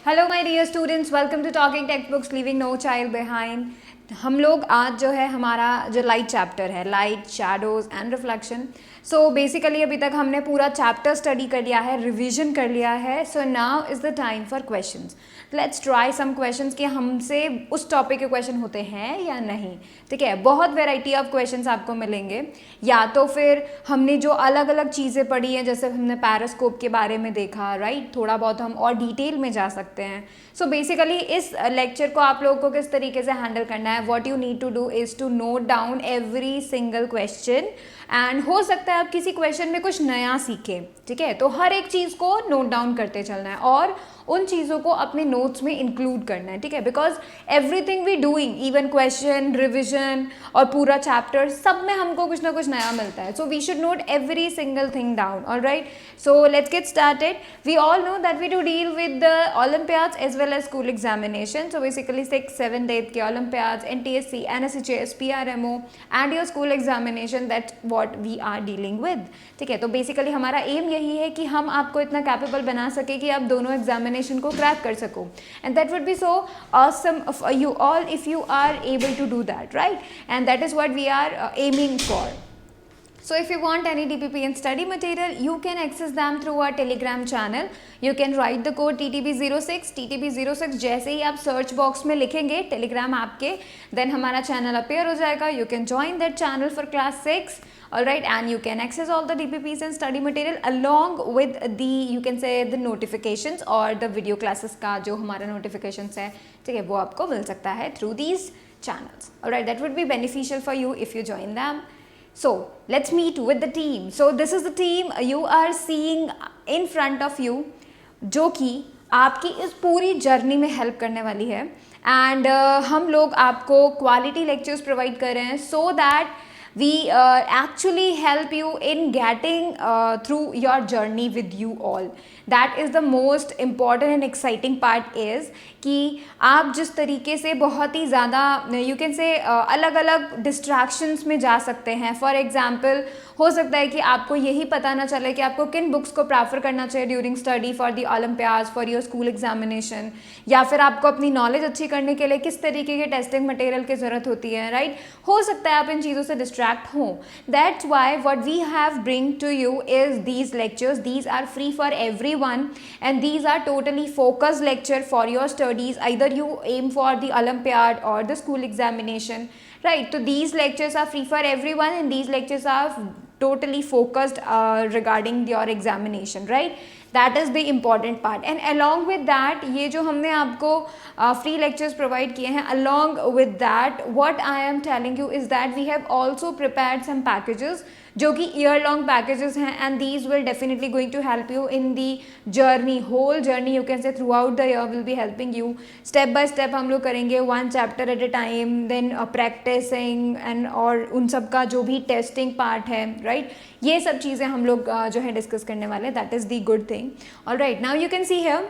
Hello my dear students, welcome to Talking Textbooks leaving no child behind. हम लोग आज जो है हमारा जो लाइट चैप्टर है, light, shadows and reflection. So basically अभी तक हमने पूरा चैप्टर स्टडी कर लिया है, रिवीजन कर लिया है। So now is the time for questions. Let's try some questions कि हमसे उस टॉपिक के क्वेश्चन होते हैं या नहीं। ठीक है, बहुत वेराइटी ऑफ क्वेश्चंस आपको मिलेंगे। या तो फिर हमने जो अलग अलग चीज़ें पढ़ी हैं, जैसे हमने पैरास्कोप के बारे में देखा, राइट, थोड़ा बहुत हम और डिटेल में जा सकते हैं। सो बेसिकली इस लेक्चर को आप लोगों को किस तरीके से हैंडल करना है, what you need to do is to note down every single question. And हो सकता है आप किसी क्वेश्चन में कुछ नया सीखें। ठीक है, तो हर एक चीज़ को नोट डाउन करते चलना है और उन चीज़ों को अपने नोट्स में इंक्लूड करना है। ठीक है, because everything we doing, even question, revision और पूरा चैप्टर, सब में हमको कुछ ना कुछ नया मिलता है। So we should note every single thing down. Alright, so let's get started. We all know that we do deal with the olympiads as well as school examination. So basically 6, 7, 8 के olympiads, NTSC, NSHS, PRMO and your school examination, that's what we are dealing with. ठीक है, तो basically हमारा M यही है कि हम आपको इतना कैपेबल बना सके कि आप दोनों एग्जामिनेशन को क्रैक कर सको। And that would be so awesome of you all if you are able to do that, right? And that is what we are aiming for. So if you want any DPP and study material, you can access them through our Telegram channel. You can write the code TTB06, TTB06 जैसे ही आप search box में लिखेंगे Telegram app के, then हमारा channel appear हो जाएगा. You can join that channel for class 6. Alright, and you can access all the DPPs and study material along with the, you can say, the notifications और the video classes का जो हमारा notifications है, ठीक है, वो आपको मिल सकता है through these channels. Alright, that would be beneficial for you if you join them. So let's meet with the team. So this is the team you are seeing in front of you, जो कि आपकी इस पूरी journey में help करने वाली है. And हम लोग आपको क्वालिटी लेक्चर्स प्रोवाइड कर रहे हैं so that we actually help you in getting through your journey with you all. That is the most important and exciting part is कि आप जिस तरीके से बहुत ही ज़्यादा you can say अलग अलग distractions में जा सकते हैं. फॉर एग्जाम्पल हो सकता है कि आपको यही पता ना चले कि आपको किन बुक्स को प्रेफर करना चाहिए during study for the Olympiads, for your school examination, या फिर आपको अपनी नॉलेज अच्छी करने के लिए किस तरीके के टेस्टिंग मटेरियल की ज़रूरत होती है. राइट, हो सकता है आप इन चीज़ों से डिस्ट्रैक्ट हों. That's why what we have bring to you is these lectures. These are free for everyone and these are totally focused lecture for your studies, either you aim for the Olympiad or the school examination, right? So these lectures are free for everyone and these lectures are totally focused regarding your examination, right? That is the important part. And along with that, ये जो हमने आपको free lectures provide किए हैं, along with that what I am telling you is that we have also prepared some packages जो कि year long packages हैं. And these will definitely going to help you in the journey, whole journey you can say throughout the year will be helping you. Step by step हम लोग करेंगे, one chapter at a time, then practicing and और उन सब का जो भी testing part है, राइट, ये सब चीज़ें हम लोग जो है डिस्कस करने वाले. That is the good thing. Alright, now you can see here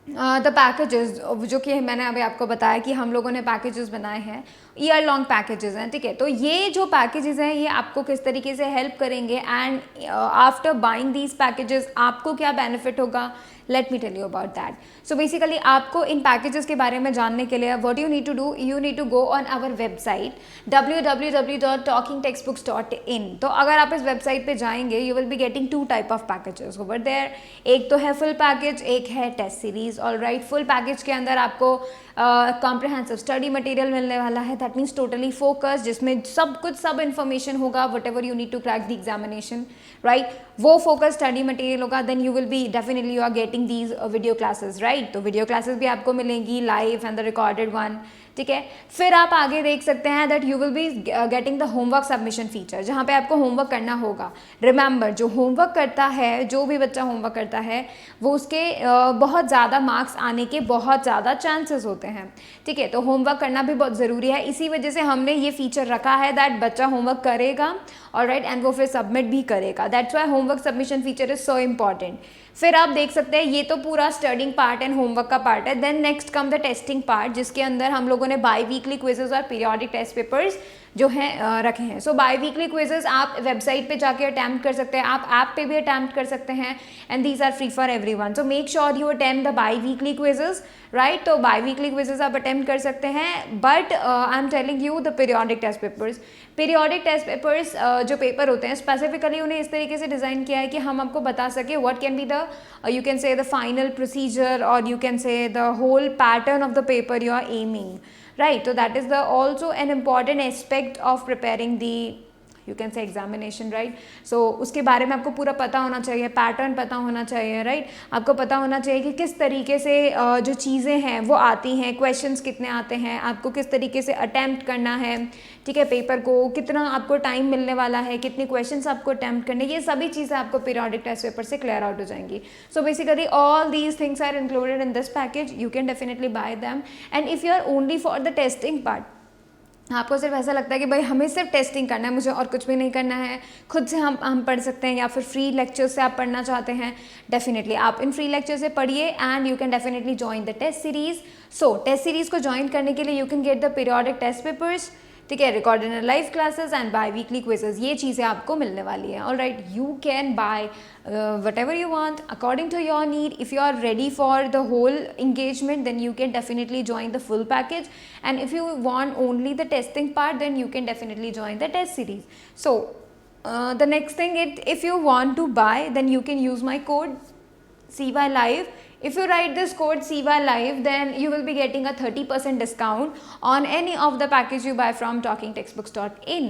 the packages, जो कि मैंने अभी आपको बताया कि हम लोगों ने पैकेजेस बनाए हैं, ईयर लॉन्ग पैकेजेस हैं. ठीक है, तो ये जो पैकेजेस हैं ये आपको किस तरीके से हेल्प करेंगे and after buying these packages आपको क्या बेनिफिट होगा, let me tell you about that. So basically आपको इन पैकेजेस के बारे में जानने के लिए what you need to do, you need to go on our website www.talkingtextbooks.in. तो अगर आप इस वेबसाइट पे जाएंगे you will be getting 2 type of packages over there. एक तो है फुल पैकेज, एक है test series. Alright, full package के अंदर आपको कॉम्प्रिहेंसिव स्टडी मटेरियल मिलने वाला है. दैट मीन्स टोटली फोकस, जिसमें सब कुछ, सब इन्फॉर्मेशन होगा whatever you need to crack the examination, right, वो फोकस स्टडी मटेरियल होगा. Then you will be definitely you are getting these video classes, right. तो वीडियो क्लासेस भी आपको मिलेंगी, live and the recorded one. ठीक है, फिर आप आगे देख सकते हैं that you will be getting the homework submission feature, जहाँ पे आपको होमवर्क करना होगा. रिमेंबर, जो होमवर्क करता है, जो भी बच्चा होमवर्क करता है, वो उसके बहुत ज़्यादा मार्क्स आने के बहुत ज़्यादा चांसेस होते हैं. ठीक है, तो होमवर्क करना भी बहुत ज़रूरी है. इसी वजह से हमने ये फीचर रखा है दैट बच्चा होमवर्क करेगा, ऑलराइट, एंड वो फिर सबमिट भी करेगा. That's why homework submission feature is so important. फिर आप देख सकते हैं ये तो पूरा स्टडिंग पार्ट एंड होमवर्क का पार्ट है. Then next come the testing part, जिसके अंदर हम लोगों ने बाई वीकली क्विजेज और पीरियोडिक टेस्ट पेपर्स जो है रखे हैं. सो बाई वीकली क्विजेज आप वेबसाइट पे जाके अटैम्प्ट कर सकते हैं, आप ऐप पे भी अटैम्प्ट कर सकते हैं, and these are free for everyone. So make sure you attempt the bi weekly quizzes, right. तो बाई वीकली क्विजेज आप अटेम्प्ट कर सकते हैं, but I am telling you the periodic test papers. Periodic test papers जो paper होते हैं specifically उन्हें इस तरीके से डिज़ाइन किया है कि हम आपको बता सके what can be the you can say the final procedure और you can say the whole pattern of the paper you are aiming, right. So that is the also an important aspect of preparing the you can say examination, right. So उसके बारे में आपको पूरा पता होना चाहिए, pattern पता होना चाहिए, right. आपको पता होना चाहिए कि किस तरीके से जो चीज़ें हैं वो आती हैं, क्वेश्चंस कितने आते हैं, आपको किस तरीके से अटैम्प्ट करना है, ठीक है, पेपर को कितना आपको टाइम मिलने वाला है, कितने क्वेश्चंस आपको अटैम्प्ट करने, ये सभी चीज़ें आपको पीरियोडिक टेस्ट पेपर से क्लियर आउट हो जाएंगी. So basically all these things are included in this package. You can definitely buy them, and if you are only for the testing part, आपको सिर्फ ऐसा लगता है कि भाई हमें सिर्फ टेस्टिंग करना है, मुझे और कुछ भी नहीं करना है, खुद से हम पढ़ सकते हैं, या फिर फ्री लेक्चर से आप पढ़ना चाहते हैं, डेफिनेटली आप इन फ्री लेक्चर से पढ़िए, and you can definitely join the test series. So test series को ज्वाइन करने के लिए you can get the periodic test papers, ठीक है, recorded in live classes and bi weekly quizzes. ये चीज़ें आपको मिलने वाली हैं. All right, you can buy whatever you want according to your need. If you are ready for the whole engagement, then you can definitely join the full package, and if you want only the testing part, then you can definitely join the test series. So the next thing, if you want to buy, then you can use my code CY Live. If you write this code CY Live, then you will be getting a 30% discount on any of the package you buy from talkingtextbooks.in.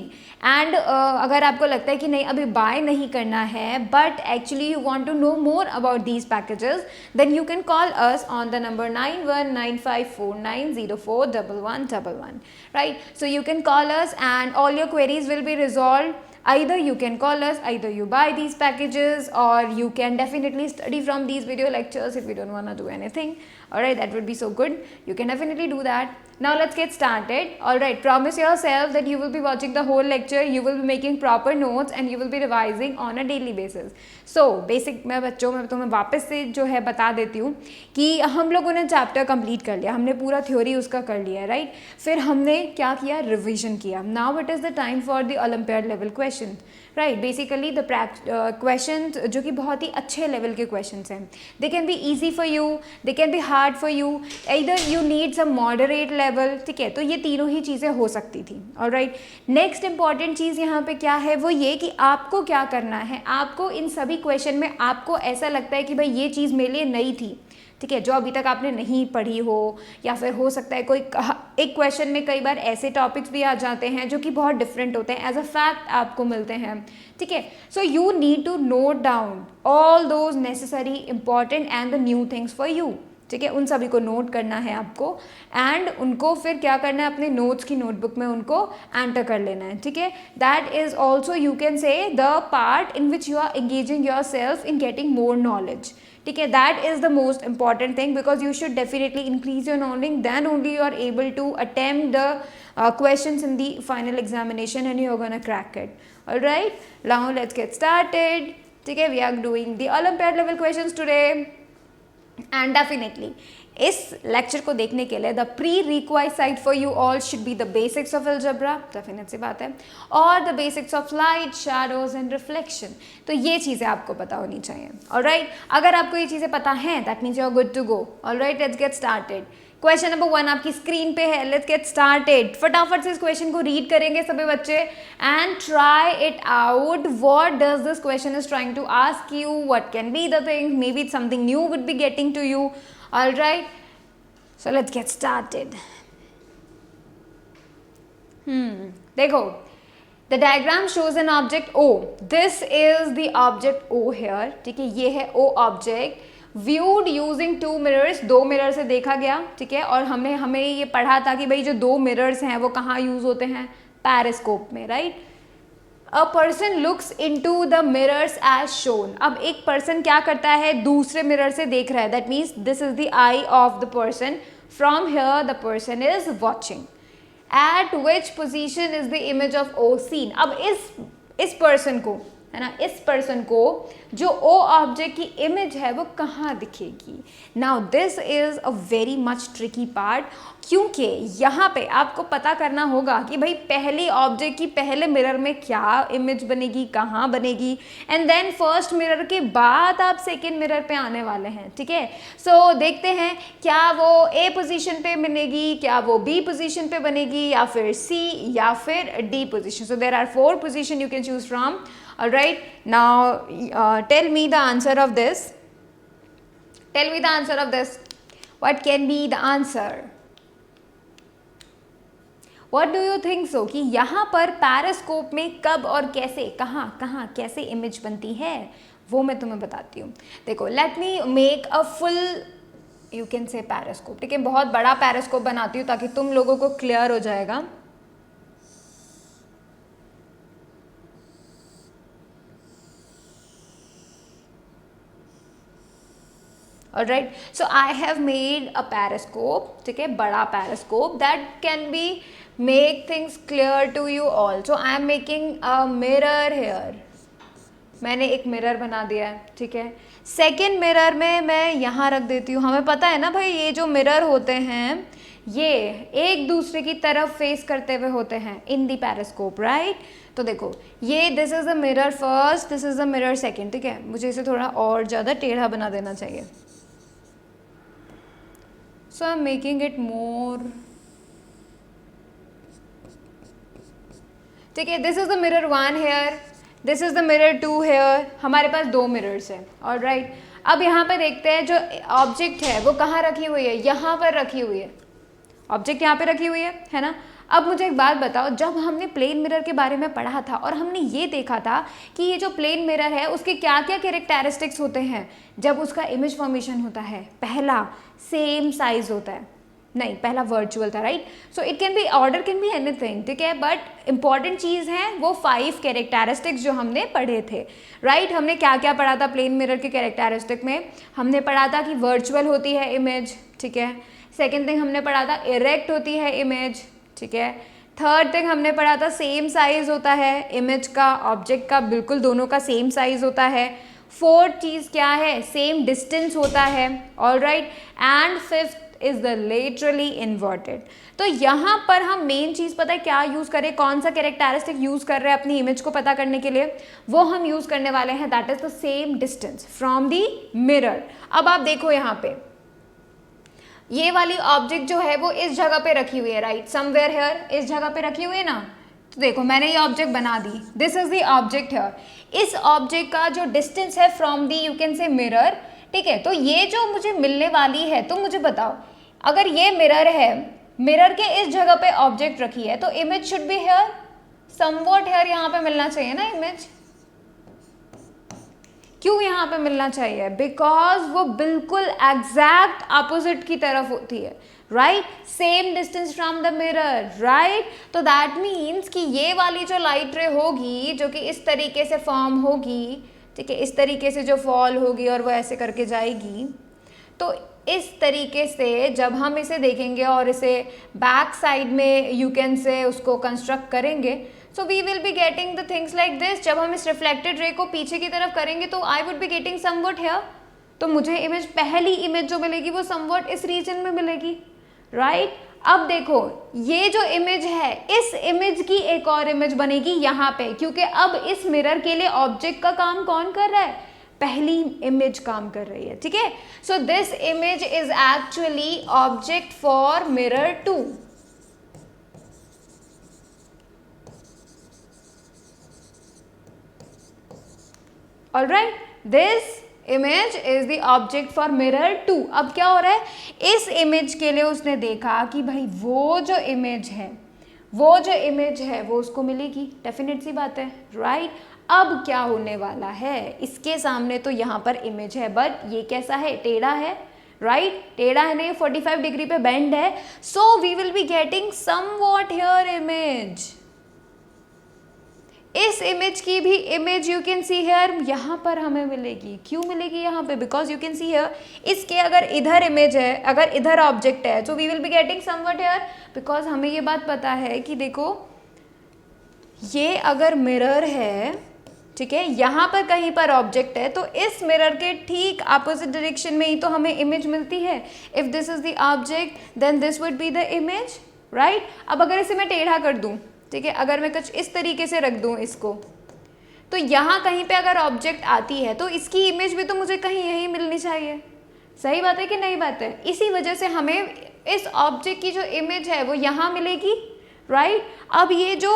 And अगर आपको लगता है कि नहीं अभी buy नहीं करना है, but actually you want to know more about these packages, then you can call us on the number 919549041111, right. So you can call us and all your queries will be resolved. Either you can call us, either you buy these packages, or you can definitely study from these video lectures if you don't want to do anything. Alright, that would be so good. You can definitely do that. Now let's get started. Alright, promise yourself that you will be watching the whole lecture, you will be making proper notes, and you will be revising on a daily basis. So basic मैं बच्चों में तुम्हें वापस से जो है बता देती हूँ कि हम लोगों ने चैप्टर कंप्लीट कर लिया, हमने पूरा थ्योरी उसका कर लिया, राइट. फिर हमने क्या किया, रिविजन किया. Now it is the time for the Olympiad level question, right. Basically the question जो कि बहुत ही अच्छे लेवल के क्वेश्चन हैं, they can be easy for you, they can be hard for you, इधर you need some moderate level, ठीक है. तो ये तीनों ही चीज़ें हो सकती थी. ऑलराइट, नेक्स्ट इंपॉर्टेंट चीज़ यहाँ पे क्या है, वो ये कि आपको क्या करना है, आपको इन सभी क्वेश्चन में आपको ऐसा लगता है कि भाई ये चीज़ मेरे लिए नई थी, ठीक है, जो अभी तक आपने नहीं पढ़ी हो, या फिर हो सकता है कोई एक क्वेश्चन में कई बार ऐसे टॉपिक्स भी आ जाते हैं जो कि बहुत डिफरेंट होते हैं, एज अ फैक्ट आपको मिलते हैं, ठीक है. So you need to note down all those necessary important and the new things for you, ठीक है. उन सभी को नोट करना है आपको, एंड उनको फिर क्या करना है, अपने नोट्स की नोटबुक में उनको एंटर कर लेना है, ठीक है. That is also you can say the part in which you are engaging yourself in getting more knowledge, ठीक है. That is the most important thing, because you should definitely increase your knowledge, then only you are able to attempt the questions in the final examination, and you're gonna crack it. All right, now let's get started. Okay, we are doing the Olympiad level questions today, and definitely इस lecture को देखने के लिए the pre required site for you all should be the basics of algebra, definite सी बात है, और the basics of light, shadows and reflection. तो ये चीज़ें आपको पता होनी चाहिए. ऑलराइट, अगर आपको ये चीज़ें पता हैं, that means you are good to go. Alright, let's get started. Question number 1 आपकी स्क्रीन पे है. Let's get started. फटाफट से इस क्वेश्चन को रीड करेंगे सभी बच्चे, and try it out. What does this question is trying to ask you, what can be the thing, may be something new would be getting to you. All right, so let's get started. देखो, the diagram shows an object O. This is the object O here, ठीक है. ये है O object viewed using two mirrors. दो mirror से देखा गया, ठीक है. और हमें ये पढ़ा था कि भाई जो दो मिरर्स हैं वो कहाँ यूज होते हैं, पेरिस्कोप में, right. A person looks into the mirrors as shown. अब एक पर्सन क्या करता है, दूसरे मिरर से देख रहा है. That means this is the eye of the person. From here the person is watching. At which position is the image of O seen? अब इस पर्सन को है ना, इस पर्सन को जो ओ ऑब्जेक्ट की इमेज है वो कहाँ दिखेगी। Now this is a very much tricky part, क्योंकि यहाँ पे आपको पता करना होगा कि भाई पहले ऑब्जेक्ट की पहले मिरर में क्या इमेज बनेगी, कहाँ बनेगी, एंड देन फर्स्ट मिरर के बाद आप सेकेंड मिरर पे आने वाले हैं, ठीक है। सो देखते हैं क्या वो ए पोजीशन पे बनेगी, क्या वो बी पोजीशन पे बनेगी, या फिर सी, या फिर D position. So there are 4 position you can choose from. Alright, now tell me the answer of this. Tell me the answer of this. What can be the answer? What do you think so? कि यहाँ पर पैरास्कोप में कब और कैसे, कहाँ कहाँ कैसे इमेज बनती है, वो मैं तुम्हें बताती हूँ। देखो, let me make a full you can say periscope, ठीक है, बहुत बड़ा पैरास्कोप बनाती हूँ ताकि तुम लोगों को क्लियर हो जाएगा। Alright, so I have made a periscope, ठीक है, बड़ा periscope that can be make things clear to you all. So I am making a mirror here. मैंने एक मिरर बना दिया है, ठीक है। सेकेंड मिरर में मैं यहाँ रख देती हूँ। हमें पता है ना भाई, ये जो मिरर होते हैं ये एक दूसरे की तरफ फेस करते हुए होते हैं इन दी पेरिस्कोप, राइट। तो देखो, ये this is the mirror first, this is the mirror second, ठीक है। मुझे इसे थोड़ा और ज़्यादा टेढ़ा बना देना चाहिए। So I'm making it more, ठीक है। This is the mirror 1 here, this is the mirror 2 here. हमारे पास 2 मिरर्स हैं, ऑलराइट। अब यहाँ पे देखते हैं जो ऑब्जेक्ट है वो कहाँ रखी हुई है, यहाँ पर रखी हुई है। ऑब्जेक्ट यहाँ पे रखी हुई है ना। अब मुझे एक बात बताओ, जब हमने प्लेन मिरर के बारे में पढ़ा था और हमने ये देखा था कि ये जो प्लेन मिरर है उसके क्या क्या कैरेक्टरिस्टिक्स होते हैं जब उसका इमेज फॉर्मेशन होता है। पहला, सेम साइज होता है, नहीं पहला वर्चुअल था, right. So it can be, order can be anything, ठीक है, बट इंपॉर्टेंट चीज़ है वो 5 कैरेक्टरिस्टिक्स जो हमने पढ़े थे, राइट। हमने क्या क्या पढ़ा था प्लेन मिरर के कैरेक्टरिस्टिक में। हमने पढ़ा था कि वर्चुअल होती है इमेज, ठीक है। सेकेंड थिंग हमने पढ़ा था इरेक्ट होती है इमेज, ठीक है। थर्ड थिंग हमने पढ़ा था सेम साइज होता है इमेज का, ऑब्जेक्ट का, बिल्कुल दोनों का सेम साइज होता है। फोर्थ चीज़ क्या है, सेम डिस्टेंस होता है, alright. And fifth is the laterally inverted. तो यहाँ पर हम मेन चीज़ पता है क्या यूज़ करें, कौन सा कैरेक्टरिस्टिक यूज़ कर रहे हैं अपनी इमेज को पता करने के लिए, वो हम यूज़ करने वाले हैं, that is the same distance from the mirror. अब आप देखो यहाँ पे ये वाली ऑब्जेक्ट जो है वो इस जगह पे रखी हुई है, राइट, समवेयर हेयर, इस जगह पे रखी हुई है ना। तो देखो मैंने ये ऑब्जेक्ट बना दी, this is the object here. इस ऑब्जेक्ट का जो डिस्टेंस है from the you can say mirror, ठीक है। तो ये जो मुझे मिलने वाली है, तो मुझे बताओ अगर ये मिरर है, मिरर के इस जगह पे ऑब्जेक्ट रखी है, तो image should be here, somewhat here यहाँ पे मिलना चाहिए ना इमेज। क्यों यहाँ पे मिलना चाहिए, बिकॉज वो बिल्कुल एग्जैक्ट अपोजिट की तरफ होती है, right, same distance from the mirror, right. तो दैट मीन्स कि ये वाली जो लाइट रे होगी जो कि इस तरीके से फॉर्म होगी, ठीक है, इस तरीके से जो फॉल होगी और वो ऐसे करके जाएगी, तो इस तरीके से जब हम इसे देखेंगे और इसे बैक साइड में यू कैन से उसको कंस्ट्रक्ट करेंगे, so we will be getting the things like this. जब हम इस रिफ्लेक्टेड रे को पीछे की तरफ करेंगे तो I would be getting somewhat here, तो मुझे इमेज, पहली इमेज जो मिलेगी वो समवट इस रीजन में मिलेगी, राइट। अब देखो ये जो इमेज है, इस इमेज की एक और इमेज बनेगी यहाँ पे, क्योंकि अब इस मिरर के लिए ऑब्जेक्ट का काम कौन कर रहा है, पहली इमेज काम कर रही है, ठीक है। So this image is actually object for mirror 2। Alright, this image is the object for mirror 2। अब क्या हो रहा है, इस इमेज के लिए उसने देखा कि भाई वो जो इमेज है वो उसको मिलेगी, डेफिनेट सी बात है, राइट। अब क्या होने वाला है, इसके सामने तो यहाँ पर इमेज है, बट ये कैसा है, टेढ़ा है, राइट, टेढ़ा है नहीं, 45 डिग्री पे बेंड है। So we will be getting somewhat here image. इस इमेज की भी image you can see here यहाँ पर हमें मिलेगी। क्यों मिलेगी यहाँ पे, because you can see here इसके अगर इधर इमेज है, अगर इधर ऑब्जेक्ट है, तो we will be getting somewhat here, because हमें ये बात पता है कि देखो ये अगर मिरर है, ठीक है, यहाँ पर कहीं पर ऑब्जेक्ट है तो इस मिरर के ठीक अपोजिट डायरेक्शन में ही तो हमें इमेज मिलती है. If this is the object then this would be the image, right. अब अगर इसे मैं टेढ़ा कर दूं, ठीक है, अगर मैं कुछ इस तरीके से रख दूं इसको, तो यहाँ कहीं पे अगर ऑब्जेक्ट आती है तो इसकी इमेज भी तो मुझे कहीं यहीं मिलनी चाहिए. सही बात है कि नहीं बात है. इसी वजह से हमें इस ऑब्जेक्ट की जो इमेज है वो यहाँ मिलेगी, राइट. अब ये जो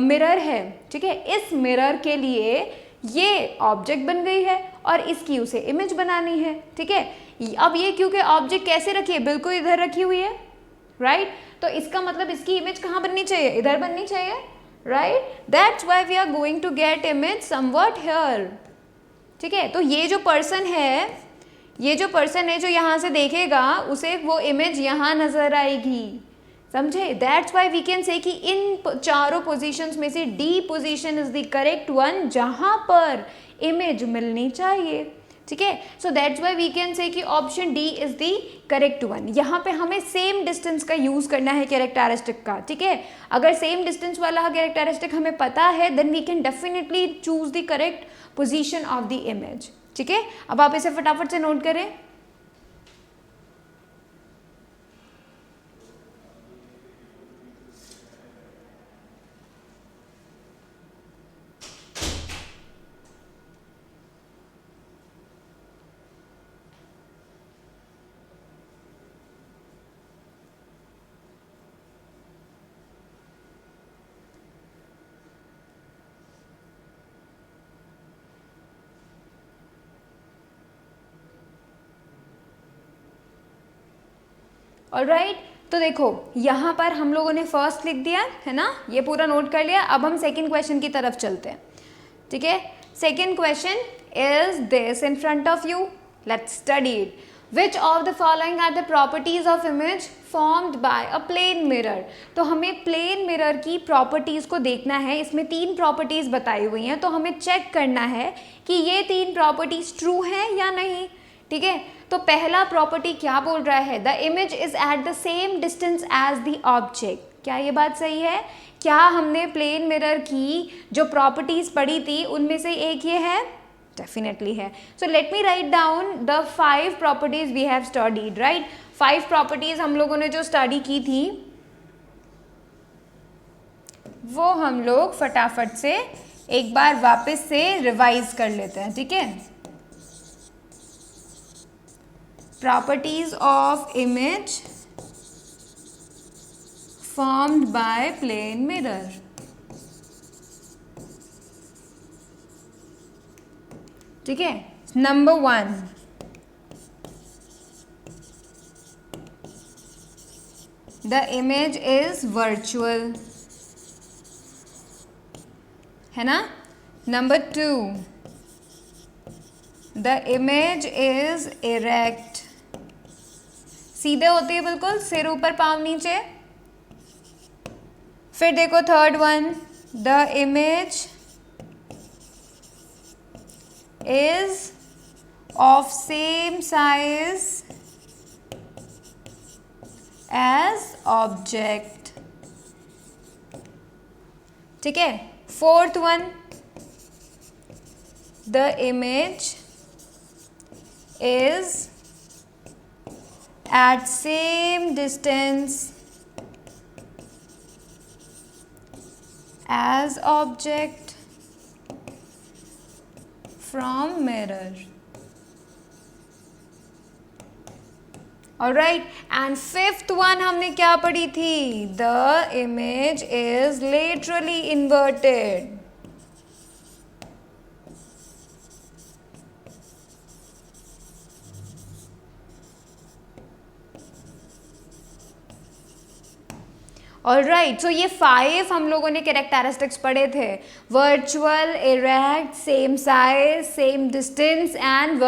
मिरर है, ठीक है, इस मिरर के लिए ये ऑब्जेक्ट बन गई है और इसकी उसे इमेज बनानी है, ठीक है. अब ये क्योंकि ऑब्जेक्ट कैसे रखी है, बिल्कुल इधर रखी हुई है, राइट. तो इसका मतलब इसकी इमेज कहाँ बननी चाहिए, इधर बननी चाहिए, right. That's why we are going to get image somewhat here, ठीक है. तो ये जो पर्सन है, ये जो पर्सन है जो यहाँ से देखेगा उसे वो इमेज यहाँ नजर आएगी, समझे. That's why we can say कि इन चारों पोजीशंस में से D position is the correct one जहाँ पर इमेज मिलनी चाहिए, ठीक है. So that's why we can say कि option D is the correct one. यहाँ पे हमें सेम डिस्टेंस का यूज करना है कैरेक्टरिस्टिक का, ठीक है. अगर सेम डिस्टेंस वाला कैरेक्टरिस्टिक हमें पता है then we can definitely choose the correct position of the image, ठीक है. अब आप इसे फटाफट से नोट करें. ऑलराइट, तो देखो यहाँ पर हम लोगों ने फर्स्ट लिख दिया है ना, ये पूरा नोट कर लिया. अब हम सेकंड क्वेश्चन की तरफ चलते हैं, ठीक है. Second question is this in front of you, let's study it. Which of the following are the properties of image formed by a plane mirror. तो हमें प्लेन मिरर की प्रॉपर्टीज को देखना है. इसमें 3 प्रॉपर्टीज बताई हुई हैं, तो हमें चेक करना है कि ये 3 प्रॉपर्टीज ट्रू हैं या नहीं, ठीक है. तो पहला प्रॉपर्टी क्या बोल रहा है, the image is at the same distance as the object. क्या ये बात सही है? क्या हमने प्लेन मिरर की जो प्रॉपर्टीज पढ़ी थी उनमें से एक ये है? डेफिनेटली है. So let me write down the 5 properties we have studied, right. 5 properties हम लोगों ने जो स्टडी की थी वो हम लोग फटाफट से एक बार वापस से रिवाइज कर लेते हैं, ठीक है. Properties of image formed by plane mirror. ठीक है. Number 1, the image is virtual, है ना. Number 2, the image is erect. सीधे होती है बिल्कुल, सिर ऊपर पाँव नीचे. फिर देखो third one, the image is of same size as object, ठीक है. Fourth one, the image is at same distance as object from mirror. Alright, and fifth one हमने क्या पढ़ी थी, the image is laterally inverted. Alright, so ये 5 हम लोगों ने कैरेक्टरिस्टिक्स पढ़े थे. Virtual, erect, same size, same distance and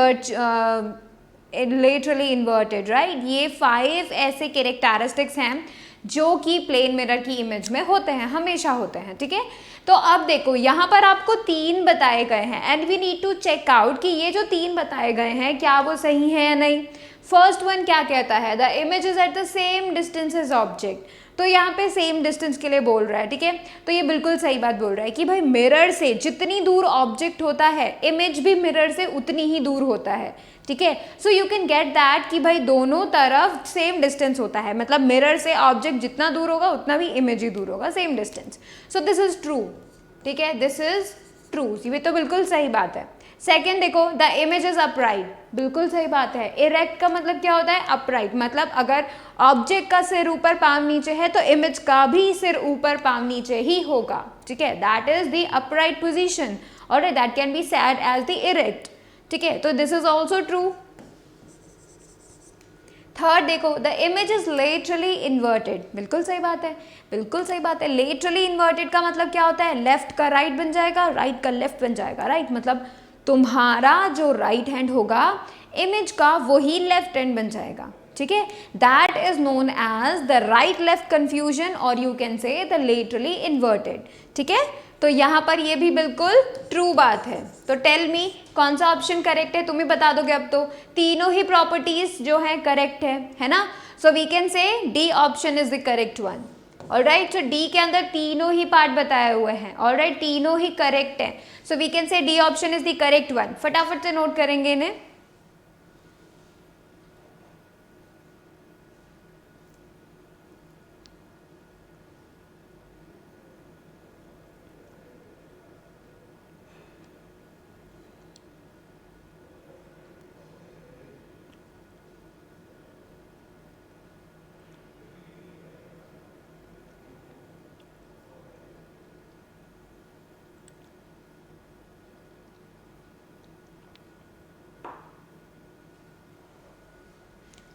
laterally inverted, right. ये 5 ऐसे कैरेक्टरिस्टिक्स हैं जो कि प्लेन मिरर की इमेज में होते हैं, हमेशा होते हैं, ठीक है. तो अब देखो यहाँ पर आपको 3 बताए गए हैं and we need to check out कि ये जो 3 बताए गए हैं क्या वो सही है या नहीं. फर्स्ट वन क्या कहता है, the image is at the same distance as object, तो यहाँ पे सेम डिस्टेंस के लिए बोल रहा है, ठीक है। तो ये बिल्कुल सही बात बोल रहा है कि भाई मिरर से जितनी दूर ऑब्जेक्ट होता है, इमेज भी मिरर से उतनी ही दूर होता है, ठीक है। So you can get that कि भाई दोनों तरफ सेम डिस्टेंस होता है, मतलब मिरर से ऑब्जेक्ट जितना दूर होगा उतना भी इमेज ही दूर होगा, same distance. So this is true, ठीक है, दिस इज ट्रू, ये तो बिल्कुल सही बात है। सेकेंड देखो, द इमेज इज अपराइट, बिल्कुल सही बात है। इरेक्ट का मतलब क्या होता है? अपराइट, मतलब अगर ऑब्जेक्ट का सिर ऊपर पाँव नीचे है तो इमेज का भी सिर ऊपर पाँव नीचे ही होगा, ठीक है। That is the upright position और that can be said as the erect, ठीक है। तो this is also true. Third देखो, the image is laterally inverted, बिल्कुल सही बात है, बिल्कुल सही बात है। लेटरली इन्वर्टेड का मतलब क्या होता है? लेफ्ट का राइट बन जाएगा, राइट का लेफ्ट बन जाएगा, राइट। मतलब तुम्हारा जो राइट हैंड होगा इमेज का, वही लेफ्ट हैंड बन जाएगा, ठीक है। That is known as the right left confusion और you can say the laterally inverted, ठीक है। तो यहाँ पर ये भी बिल्कुल ट्रू बात है। तो टेल मी कौन सा ऑप्शन करेक्ट है, तुम ही बता दोगे अब तो। तीनों ही प्रॉपर्टीज जो है करेक्ट है ना। So we can say D option is the correct one. Alright, तो डी के अंदर तीनों ही पार्ट बताए हुए हैं, ऑलराइट, तीनों ही करेक्ट है। So we can say D option is the correct one. फटाफट से नोट करेंगे इन्हें।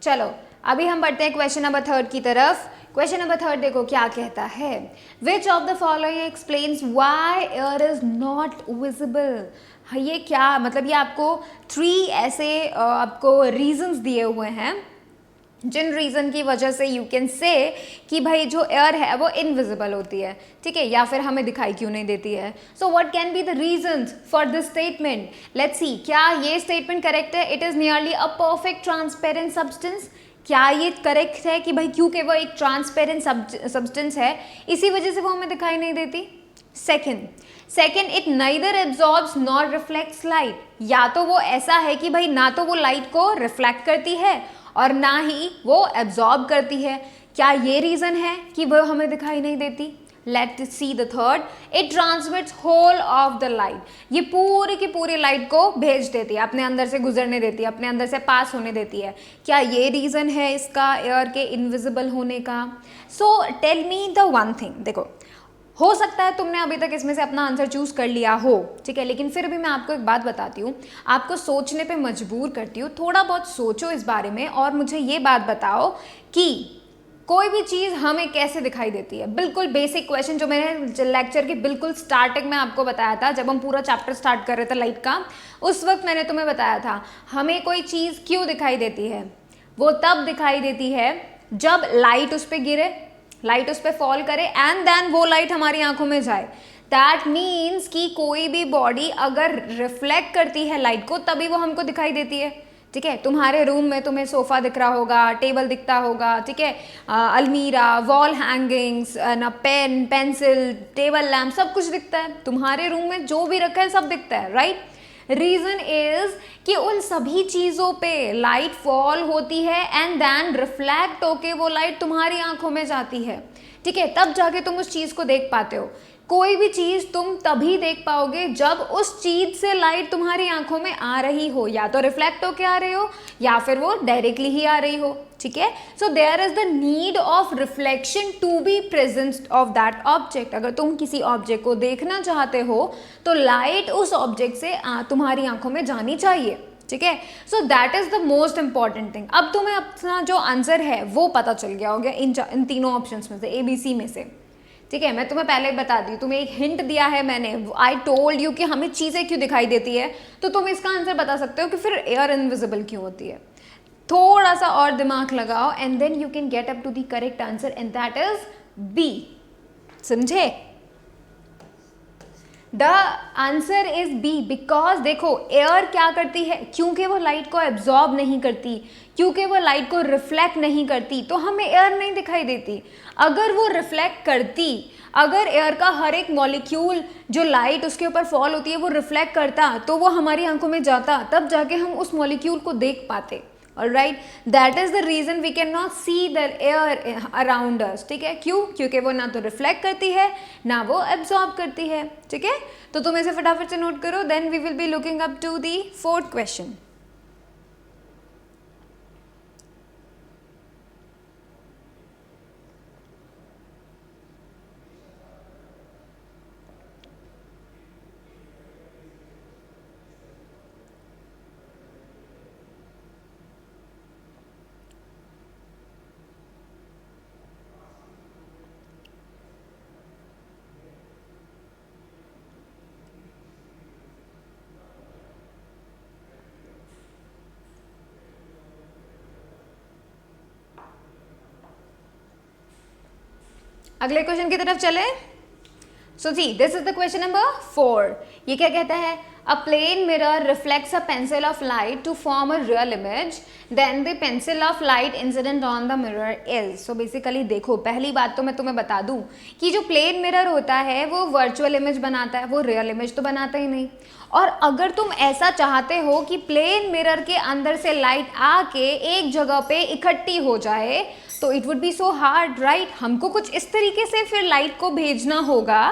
चलो अभी हम बढ़ते हैं क्वेश्चन नंबर थर्ड की तरफ। क्वेश्चन नंबर थर्ड देखो क्या कहता है। Which of the following explains why air is not visible. ये क्या मतलब, ये आपको 3 ऐसे आपको रीजंस दिए हुए हैं जिन रीज़न की वजह से यू कैन से कि भाई जो एयर है वो इनविजिबल होती है, ठीक है, या फिर हमें दिखाई क्यों नहीं देती है। So what can be the reasons for this statement. Let's see, क्या ये स्टेटमेंट करेक्ट है? It is nearly a perfect transparent substance. क्या ये करेक्ट है कि भाई क्योंकि वो एक ट्रांसपेरेंट सब्सटेंस है इसी वजह से वो हमें दिखाई नहीं देती। Second, it neither absorbs nor reflects light. या तो वो ऐसा है कि भाई ना तो वो लाइट को रिफ्लेक्ट करती है और ना ही वो एब्जॉर्ब करती है। क्या ये रीज़न है कि वो हमें दिखाई नहीं देती? Let's see the third, it transmits whole of the light. ये पूरी की पूरी लाइट को भेज देती है, अपने अंदर से गुजरने देती है, अपने अंदर से पास होने देती है। क्या ये रीज़न है इसका एयर के इनविजिबल होने का? So tell me the one thing. देखो, हो सकता है तुमने अभी तक इसमें से अपना आंसर चूज कर लिया हो, ठीक है, लेकिन फिर भी मैं आपको एक बात बताती हूँ, आपको सोचने पे मजबूर करती हूँ। थोड़ा बहुत सोचो इस बारे में और मुझे ये बात बताओ कि कोई भी चीज़ हमें कैसे दिखाई देती है। बिल्कुल बेसिक क्वेश्चन जो मैंने लेक्चर की बिल्कुल स्टार्टिंग में आपको बताया था, जब हम पूरा चैप्टर स्टार्ट कर रहे थे लाइट का, उस वक्त मैंने तुम्हें बताया था हमें कोई चीज़ क्यों दिखाई देती है। वो तब दिखाई देती है जब लाइट उस पर गिरे, लाइट उस पर फॉल करे एंड देन वो लाइट हमारी आंखों में जाए। दैट मीन्स कि कोई भी बॉडी अगर रिफ्लेक्ट करती है लाइट को तभी वो हमको दिखाई देती है, ठीक है। तुम्हारे रूम में तुम्हें सोफ़ा दिख रहा होगा, टेबल दिखता होगा, ठीक है, अलमीरा, वॉल हैंगिंग्स, ना पेन, पेंसिल, टेबल लैम्प, सब कुछ दिखता है। तुम्हारे रूम में जो भी रखा है सब दिखता है, राइट। रीज़न इज कि उन सभी चीज़ों पे लाइट फॉल होती है एंड देन रिफ्लेक्ट होके वो लाइट तुम्हारी आंखों में जाती है, ठीक है, तब जाके तुम उस चीज़ को देख पाते हो। कोई भी चीज़ तुम तभी देख पाओगे जब उस चीज़ से लाइट तुम्हारी आंखों में आ रही हो, या तो रिफ्लेक्ट होके आ रही हो या फिर वो डायरेक्टली ही आ रही हो, ठीक है। So there is the need of reflection to be presence of that object. अगर तुम किसी ऑब्जेक्ट को देखना चाहते हो तो लाइट उस ऑब्जेक्ट से तुम्हारी आंखों में जानी चाहिए, ठीक है। सो that is the most important thing. अब तुम्हें अपना जो आंसर है वो पता चल गया होगा इन तीनों ऑप्शंस में से, ABC में से, ठीक है। मैं तुम्हें पहले बता दी, तुम्हें एक हिंट दिया है मैंने, आई टोल्ड यू कि हमें चीज़ें क्यों दिखाई देती है, तो तुम इसका आंसर बता सकते हो कि फिर एयर इनविजिबल क्यों होती है। थोड़ा सा और दिमाग लगाओ and then you can get up to the correct answer and that is B. समझे? The answer is B because देखो एयर क्या करती है, क्योंकि वो लाइट को एब्जॉर्ब नहीं करती, क्योंकि वो लाइट को रिफ्लेक्ट नहीं करती तो हमें एयर नहीं दिखाई देती। अगर वो रिफ्लेक्ट करती, अगर एयर का हर एक मॉलिक्यूल जो लाइट उसके ऊपर फॉल होती है वो रिफ्लेक्ट करता तो वो हमारी आंखों में जाता, तब जाके हम उस मॉलिक्यूल को देख पाते। Alright, that is the reason we can not see the air around us. ठीक है, क्यों? क्योंकि वो ना तो रिफ्लेक्ट करती है ना वो एब्जॉर्ब करती है। ठीक है, तो तुम इसे फटाफट से नोट करो, then we will be looking up to the fourth question. अगले क्वेश्चन की तरफ चले। So see this is the question number 4। ये क्या कहता है? A plane mirror reflects a pencil of light to form a real image, then the pencil of light incident on the mirror is. So basically देखो, पहली बात तो मैं तुम्हें बता दूं कि जो प्लेन मिरर होता है वो वर्चुअल इमेज बनाता है, वो रियल इमेज तो बनाता ही नहीं। और अगर तुम ऐसा चाहते हो कि प्लेन मिरर के अंदर से लाइट आके एक जगह पे इकट्ठी हो जाए तो it would be so hard, right? हमको कुछ इस तरीके से फिर लाइट को भेजना होगा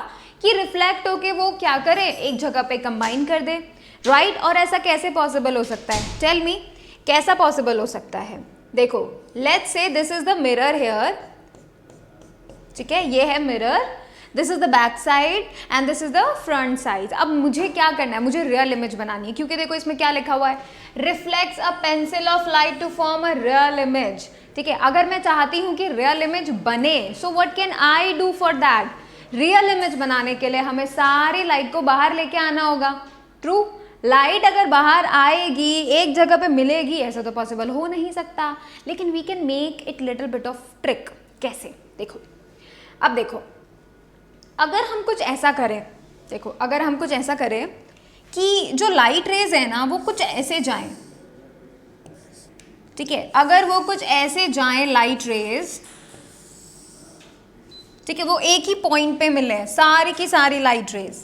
कि रिफ्लेक्ट होके वो क्या करे, एक जगह पे कंबाइन कर दे, राइट? और ऐसा कैसे पॉसिबल हो सकता है? टेल मी, कैसा पॉसिबल हो सकता है? देखो, let's say this is the mirror here. ठीक है, ये है mirror, this is the back side and this is the front side. अब मुझे क्या करना है? मुझे रियल इमेज बनानी है, क्योंकि देखो इसमें क्या लिखा हुआ है, reflects a pencil of light to form a real image. ठीक है, अगर मैं चाहती हूं कि रियल इमेज बने, so what can I do for that? Real image बनाने के लिए हमें सारी लाइट को बाहर लेके आना होगा। ट्रू, लाइट अगर बाहर आएगी, एक जगह पे मिलेगी, ऐसा तो पॉसिबल हो नहीं सकता। लेकिन we can make it little bit of trick. कैसे? देखो, अब देखो, अगर हम कुछ ऐसा करें, देखो अगर हम कुछ ऐसा करें कि जो लाइट रेज है ना वो कुछ ऐसे जाएं। ठीक है, अगर वो कुछ ऐसे जाएं लाइट रेज, ठीक है, वो एक ही पॉइंट पे मिले सारी की सारी लाइट रेज।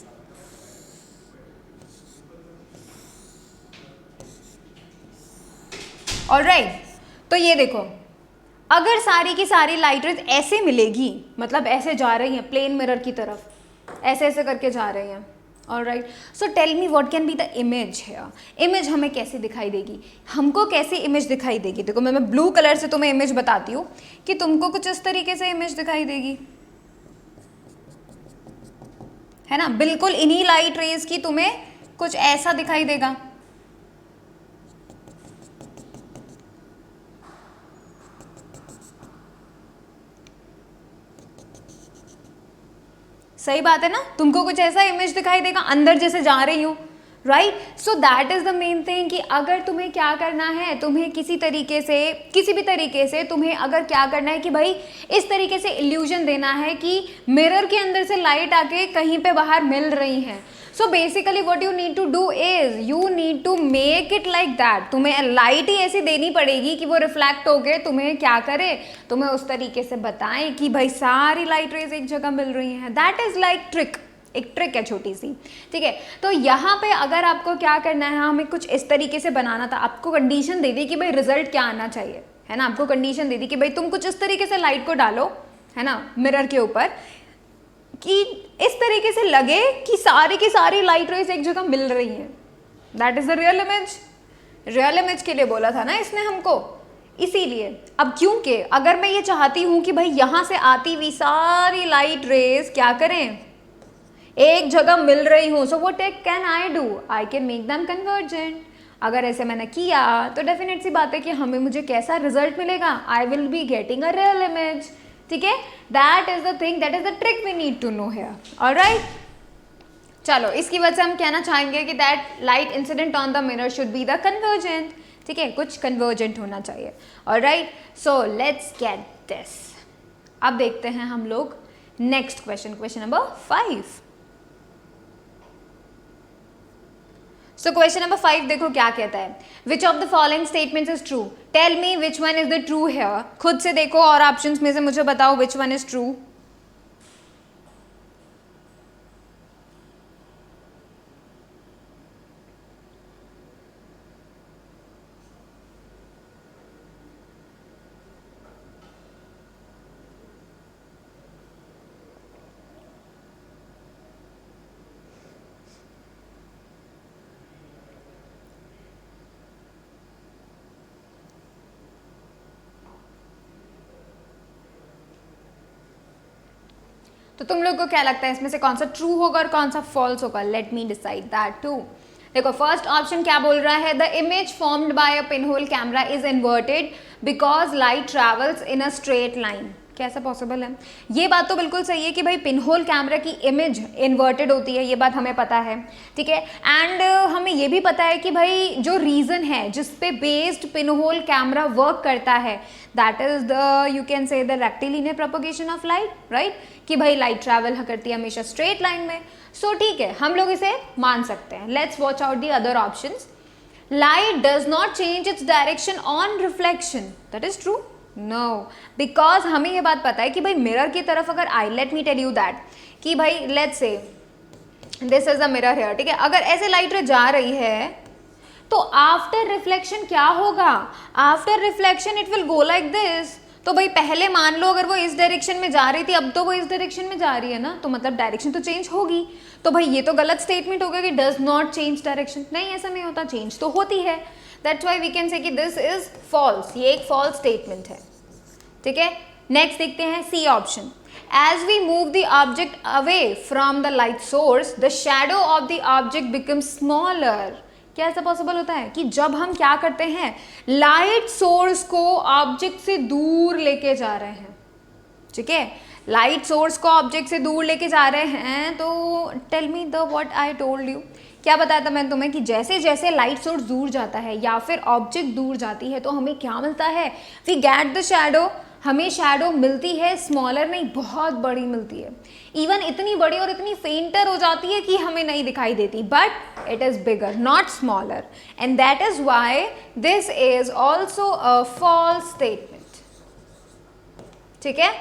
ऑलराइट, तो ये देखो, अगर सारी की सारी लाइट रेज ऐसे मिलेगी, मतलब ऐसे जा रही हैं प्लेन मिरर की तरफ, ऐसे ऐसे करके जा रही हैं। Alright, so tell me what can be the image है? इमेज हमें कैसे दिखाई देगी? हमको कैसी इमेज दिखाई देगी? देखो मैं ब्लू कलर से तुम्हें इमेज बताती हूँ कि तुमको कुछ इस तरीके से इमेज दिखाई देगी, है ना? बिल्कुल इन्हीं लाइट रेज की तुम्हें कुछ ऐसा दिखाई देगा। सही बात है ना? तुमको कुछ ऐसा इमेज दिखाई देगा, अंदर जैसे जा रही हूँ, right? So that is the main thing कि अगर तुम्हें क्या करना है, तुम्हें किसी तरीके से, किसी भी तरीके से तुम्हें अगर क्या करना है कि भाई इस तरीके से इल्यूजन देना है कि मिरर के अंदर से लाइट आके कहीं पे बाहर मिल रही है, so basically what you need to do is you need to make it like that. तुम्हें लाइट ही ऐसी देनी पड़ेगी कि वो रिफ्लेक्ट होके तुम्हें क्या करे, तुम्हें उस तरीके से बताएं कि भाई सारी लाइट रेज एक जगह मिल रही हैं। दैट इज लाइक ट्रिक, एक ट्रिक है छोटी सी। ठीक है, तो यहाँ पे अगर आपको क्या करना है, हमें कुछ इस तरीके से बनाना था, आपको कंडीशन दे दी कि भाई रिजल्ट क्या आना चाहिए, है ना? आपको कंडीशन दे दी कि भाई तुम कुछ इस तरीके से लाइट को डालो, है ना, मिरर के ऊपर, कि इस तरीके से लगे कि सारी की सारी लाइट रेज एक जगह मिल रही हैं। That is the real image. Real image के लिए बोला था ना इसने हमको, इसीलिए। अब क्योंकि अगर मैं ये चाहती हूं कि भाई यहां से आती हुई सारी लाइट रेज क्या करें, एक जगह मिल रही हूं, so what can I do? I can make them convergent. अगर ऐसे मैंने किया तो डेफिनेट सी बात है कि हमें मुझे कैसा रिजल्ट मिलेगा, I will be getting a real image. ठीक है, that is the thing, that is the trick we need to know here. Alright, चलो इसकी वजह से हम कहना चाहेंगे कि that light incident on the mirror should be the convergent. ठीक है, कुछ कन्वर्जेंट होना चाहिए। Alright, so let's get this. अब देखते हैं हम लोग next question, question number 5। So question number 5 देखो क्या कहता है, which of the following statements is true, tell me which one is the true here. खुद से देखो और ऑप्शंस में से मुझे बताओ विच वन इज ट्रू। तो तुम लोग को क्या लगता है इसमें से कौन सा ट्रू होगा और कौन सा फॉल्स होगा? Let me decide that too. देखो फर्स्ट ऑप्शन क्या बोल रहा है, the image formed by a pinhole camera is inverted because light travels in a straight line. कैसा पॉसिबल है? ये बात तो बिल्कुल सही है कि भाई पिनहोल कैमरा की इमेज इन्वर्टेड होती है, ये बात हमें पता है, ठीक है। एंड हमें ये भी पता है कि भाई जो रीज़न है जिस पे बेस्ड पिनहोल कैमरा वर्क करता है that is the you can say the rectilinear propagation of light, right, कि भाई लाइट ट्रैवल करती है हमेशा स्ट्रेट लाइन में। सो ठीक है, हम लोग इसे मान सकते हैं। Let's watch out the other options. Light does not change its direction on reflection, that is true. No, because हमें ये बात पता है कि भाई मिरर की तरफ अगर I let me tell you that कि भाई let's say this is a mirror here, ठीक है, अगर ऐसे लाइट रे जा रही है तो आफ्टर रिफ्लेक्शन क्या होगा? After reflection it will go like this. तो भाई पहले मान लो अगर वो इस डायरेक्शन में जा रही थी, अब तो वो इस डायरेक्शन में जा रही है ना, तो मतलब डायरेक्शन तो चेंज होगी। तो भाई ये तो गलत स्टेटमेंट होगा कि डज नॉट चेंज डायरेक्शन। नहीं, ऐसा नहीं होता, चेंज तो होती है। That's why we can say कि दिस इज फॉल्स, ये एक फॉल्स स्टेटमेंट है, ठीक है। नेक्स्ट देखते हैं C option. As we move the object away from the light source the shadow of the object become smaller. क्या ऐसा पॉसिबल होता है कि जब हम क्या करते हैं, लाइट सोर्स को ऑब्जेक्ट से दूर लेके जा रहे हैं, ठीक है, लाइट सोर्स को ऑब्जेक्ट से दूर लेके जा रहे हैं, तो tell me the what I told you, क्या बताया था मैंने तुम्हें कि जैसे जैसे लाइट सोर्स दूर जाता है या फिर ऑब्जेक्ट दूर जाती है तो हमें क्या मिलता है, वी गेट द शैडो, हमें शैडो मिलती है स्मॉलर नहीं, बहुत बड़ी मिलती है, इवन इतनी बड़ी और इतनी फेंटर हो जाती है कि हमें नहीं दिखाई देती, but it is bigger not smaller, and that is why this is also a false statement, ठीक है।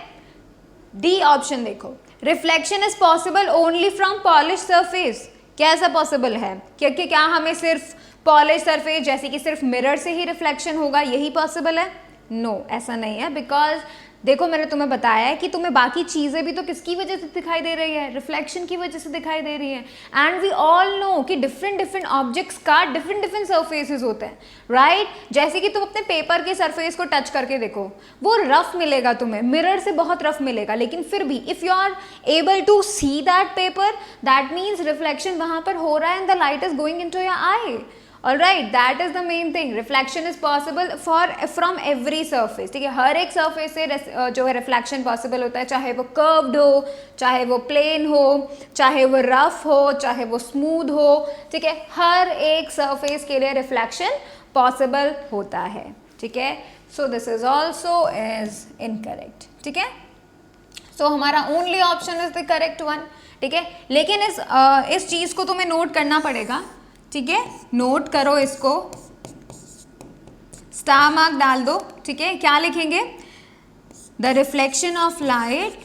डी ऑप्शन देखो, reflection is possible only from polish surface. क्या ऐसा पॉसिबल है? क्योंकि क्या हमें सिर्फ पॉलिश सरफेस जैसे कि सिर्फ मिरर से ही रिफ्लेक्शन होगा, यही पॉसिबल है? नो, ऐसा नहीं है। बिकॉज देखो मैंने तुम्हें बताया है कि तुम्हें बाकी चीज़ें भी तो किसकी वजह से दिखाई दे रही है, रिफ्लेक्शन की वजह से दिखाई दे रही है। एंड वी ऑल नो कि डिफरेंट डिफरेंट ऑब्जेक्ट्स का डिफरेंट डिफरेंट सरफेसेस होते हैं, राइट। जैसे कि तुम अपने पेपर के सरफेस को टच करके देखो, वो रफ मिलेगा तुम्हें, मिरर से बहुत रफ मिलेगा, लेकिन फिर भी if you are able to see that paper, that means reflection वहाँ पर हो रहा है and the light is going into your eye. Alright, that is the main thing. Reflection is possible from every surface, ठीक है, हर एक surface से जो है reflection possible होता है, चाहे वो curved हो, चाहे वो plain हो, चाहे वो rough हो, चाहे वो smooth हो, ठीक है, हर एक surface के लिए reflection possible होता है, ठीक है। So this is also is incorrect, ठीक है। So हमारा only option is the correct one, ठीक है। लेकिन इस चीज़ को तुम्हें नोट करना पड़ेगा, ठीक है, नोट करो इसको, स्टार मार्क डाल दो, ठीक है। क्या लिखेंगे? The reflection of light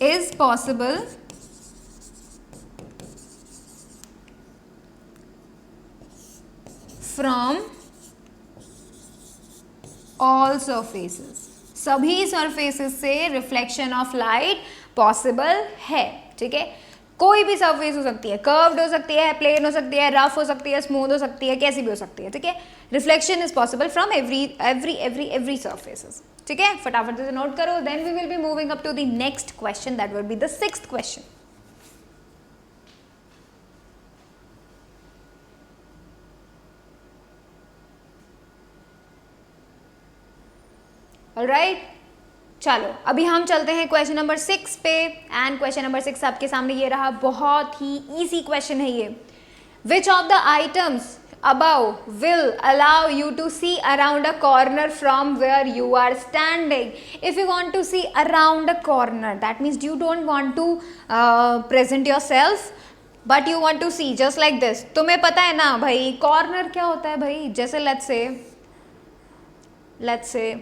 is possible from all surfaces, सभी सरफेसेस से रिफ्लेक्शन ऑफ लाइट पॉसिबल है, ठीक है। कोई भी सरफेस हो सकती है, कर्व्ड हो सकती है, प्लेन हो सकती है, रफ हो सकती है, स्मूथ हो सकती है, कैसी भी हो सकती है, ठीक है। Reflection is possible from every surfaces, ठीक है। फटाफट से नोट करो, then we will be moving up to the next question, that will be the 6th question. Alright, चलो अभी हम चलते हैं क्वेश्चन नंबर 6 पे। एंड क्वेश्चन नंबर 6 आपके सामने ये रहा, बहुत ही इजी क्वेश्चन है ये। विच of the items above will allow you to see around a corner from where you are standing. If you want to see around a corner, that means you don't want to present yourself, but you want to see just like this. तुम्हें पता है ना भाई corner क्या होता है भाई, जैसे let's say